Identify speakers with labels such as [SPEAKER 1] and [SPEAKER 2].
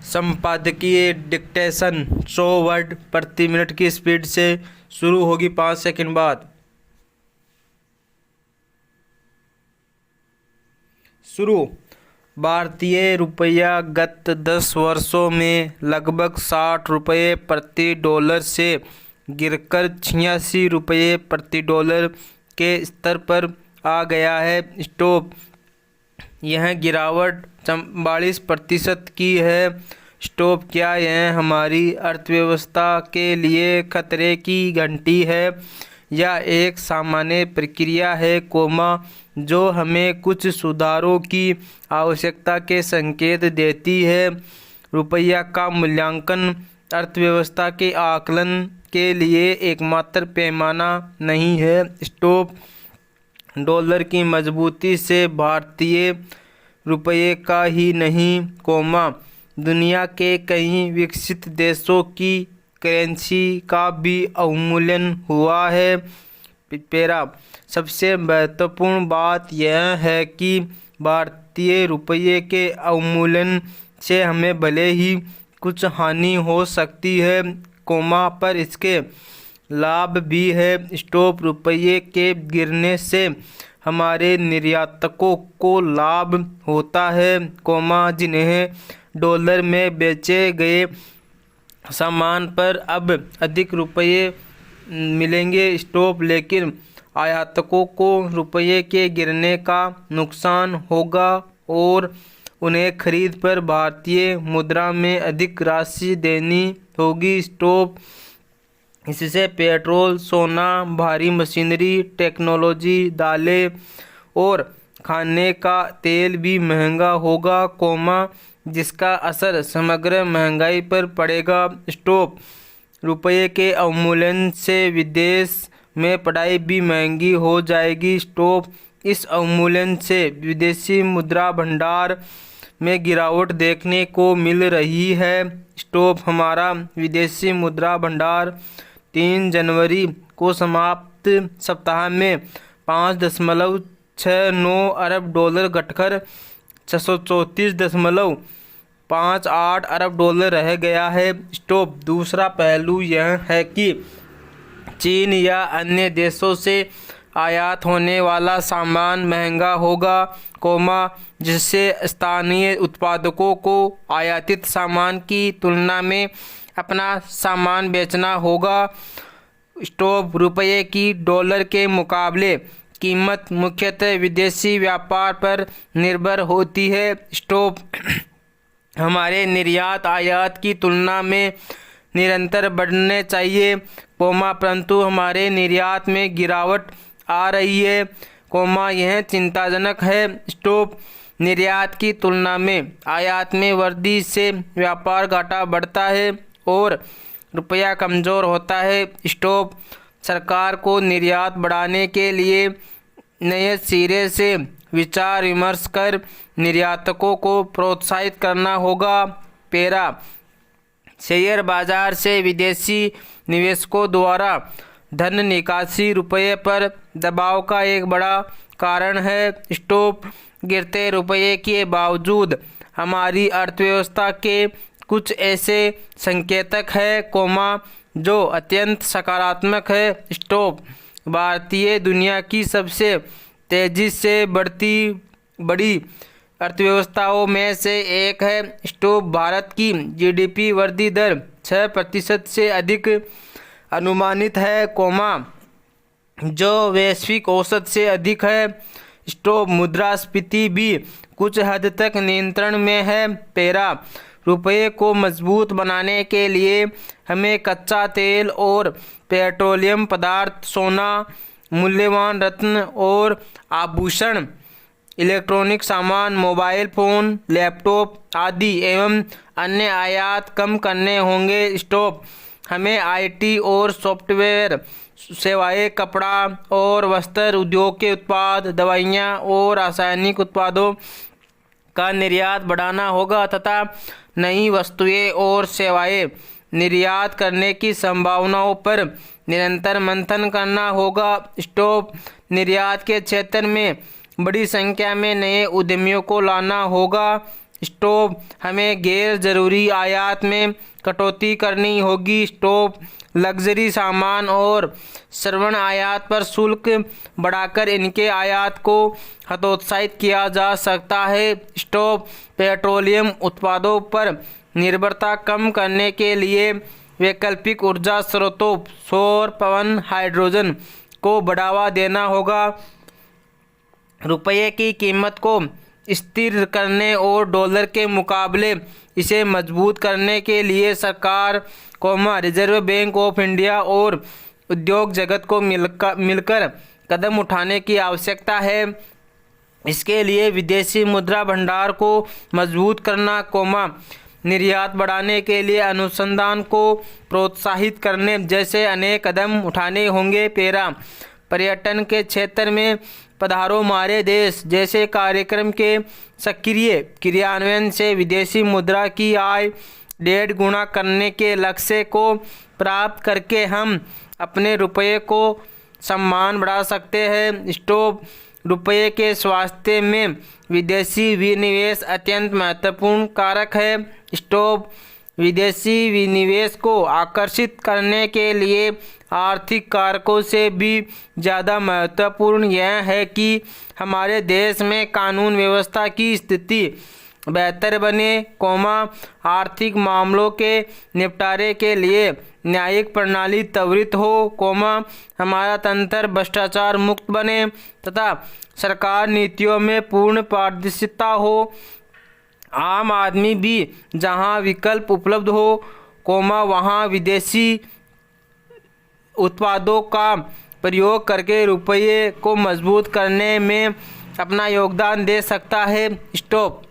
[SPEAKER 1] संपादकीय dictation 100 word प्रति minute की स्पीड से शुरू होगी 5 सेकंड बाद। शुरू। भारतीय रुपया गत 10 वर्षों में लगभग 60 रुपये प्रति डॉलर से गिरकर 86 रुपये प्रति डॉलर के स्तर पर आ गया है। स्टॉप। यह गिरावट 44% की है। स्टॉप। क्या यह हमारी अर्थव्यवस्था के लिए खतरे की घंटी है या एक सामान्य प्रक्रिया है, जो हमें कुछ सुधारों की आवश्यकता के संकेत देती है। रुपया का मूल्यांकन अर्थव्यवस्था के आकलन के लिए एकमात्र पैमाना नहीं है। स्टॉप। डॉलर की मजबूती से भारतीय रुपये का ही नहीं, दुनिया के कई विकसित देशों की करेंसी का भी अवमूल्यन हुआ है। पैरा। सबसे महत्वपूर्ण बात यह है कि भारतीय रुपये के अवमूल्यन से हमें भले ही कुछ हानि हो सकती है, पर इसके लाभ भी है। स्टॉप। रुपये के गिरने से हमारे निर्यातकों को लाभ होता है, जिन्हें डॉलर में बेचे गए सामान पर अब अधिक रुपये मिलेंगे। स्टॉप। लेकिन आयातकों को रुपये के गिरने का नुकसान होगा और उन्हें खरीद पर भारतीय मुद्रा में अधिक राशि देनी होगी। स्टॉप। इससे पेट्रोल, सोना, भारी मशीनरी, टेक्नोलॉजी, दालें और खाने का तेल भी महंगा होगा, जिसका असर समग्र महंगाई पर पड़ेगा। स्टॉप। रुपये के अवमूल्यन से विदेश में पढ़ाई भी महंगी हो जाएगी। स्टॉप। इस अवमूल्यन से विदेशी मुद्रा भंडार में गिरावट देखने को मिल रही है। स्टॉप। हमारा विदेशी मुद्रा भंडार 3 जनवरी को समाप्त सप्ताह में 5.69 अरब डॉलर घटकर 634.58 अरब डॉलर रह गया है। स्टॉप। दूसरा पहलू यह है कि चीन या अन्य देशों से आयात होने वाला सामान महंगा होगा, जिससे स्थानीय उत्पादकों को आयातित सामान की तुलना में अपना सामान बेचना होगा। स्टॉप। रुपये की डॉलर के मुकाबले कीमत मुख्यतः विदेशी व्यापार पर निर्भर होती है। स्टॉप। हमारे निर्यात आयात की तुलना में निरंतर बढ़ने चाहिए, परंतु हमारे निर्यात में गिरावट आ रही है, यह चिंताजनक है। स्टॉप। निर्यात की तुलना में आयात में वृद्धि से व्यापार घाटा बढ़ता है और रुपया कमज़ोर होता है। स्टॉप। सरकार को निर्यात बढ़ाने के लिए नए सिरे से विचार विमर्श कर निर्यातकों को प्रोत्साहित करना होगा। पैरा। शेयर बाजार से विदेशी निवेशकों द्वारा धन निकासी रुपये पर दबाव का एक बड़ा कारण है। स्टॉप। गिरते रुपये के बावजूद हमारी अर्थव्यवस्था के कुछ ऐसे संकेतक हैं, जो अत्यंत सकारात्मक है। स्टॉप। भारतीय दुनिया की सबसे तेज़ी से बड़ी अर्थव्यवस्थाओं में से एक है। स्टॉप। भारत की जीडीपी वृद्धि दर 6% से अधिक अनुमानित है, जो वैश्विक औसत से अधिक है। स्टॉप। मुद्रास्फीति भी कुछ हद तक नियंत्रण में है। पैरा। रुपये को मजबूत बनाने के लिए हमें कच्चा तेल और पेट्रोलियम पदार्थ, सोना, मूल्यवान रत्न और आभूषण, इलेक्ट्रॉनिक सामान, मोबाइल फ़ोन, लैपटॉप आदि एवं अन्य आयात कम करने होंगे। स्टॉप। हमें आईटी और सॉफ्टवेयर सेवाएं, कपड़ा और वस्त्र उद्योग के उत्पाद, दवाइयाँ और रासायनिक उत्पादों का निर्यात बढ़ाना होगा तथा नई वस्तुएं और सेवाएं निर्यात करने की संभावनाओं पर निरंतर मंथन करना होगा। स्टॉप। निर्यात के क्षेत्र में बड़ी संख्या में नए उद्यमियों को लाना होगा। स्टॉप, हमें गैर ज़रूरी आयात में कटौती करनी होगी। स्टॉप, लग्जरी सामान और श्रवण आयात पर शुल्क बढ़ाकर इनके आयात को हतोत्साहित किया जा सकता है। स्टॉप, पेट्रोलियम उत्पादों पर निर्भरता कम करने के लिए वैकल्पिक ऊर्जा स्रोतों सौर, पवन, हाइड्रोजन को बढ़ावा देना होगा। रुपये की कीमत को स्थिर करने और डॉलर के मुकाबले इसे मजबूत करने के लिए सरकार, रिजर्व बैंक ऑफ इंडिया और उद्योग जगत को मिलकर कदम उठाने की आवश्यकता है। इसके लिए विदेशी मुद्रा भंडार को मजबूत करना, निर्यात बढ़ाने के लिए अनुसंधान को प्रोत्साहित करने जैसे अनेक कदम उठाने होंगे। पर्यटन के क्षेत्र में पधारो हमारे देश जैसे कार्यक्रम के सक्रिय क्रियान्वयन से विदेशी मुद्रा की आय 1.5 गुना करने के लक्ष्य को प्राप्त करके हम अपने रुपये को सम्मान बढ़ा सकते हैं। स्टॉप, रुपये के स्वास्थ्य में विदेशी विनिवेश अत्यंत महत्वपूर्ण कारक है। स्टॉप, विदेशी विनिवेश को आकर्षित करने के लिए आर्थिक कारकों से भी ज़्यादा महत्वपूर्ण यह है कि हमारे देश में कानून व्यवस्था की स्थिति बेहतर बने, आर्थिक मामलों के निपटारे के लिए न्यायिक प्रणाली त्वरित हो, हमारा तंत्र भ्रष्टाचार मुक्त बने तथा सरकार नीतियों में पूर्ण पारदर्शिता हो, आम आदमी भी जहां विकल्प उपलब्ध हो, वहां विदेशी उत्पादों का प्रयोग करके रुपये को मजबूत करने में अपना योगदान दे सकता है। स्टॉप।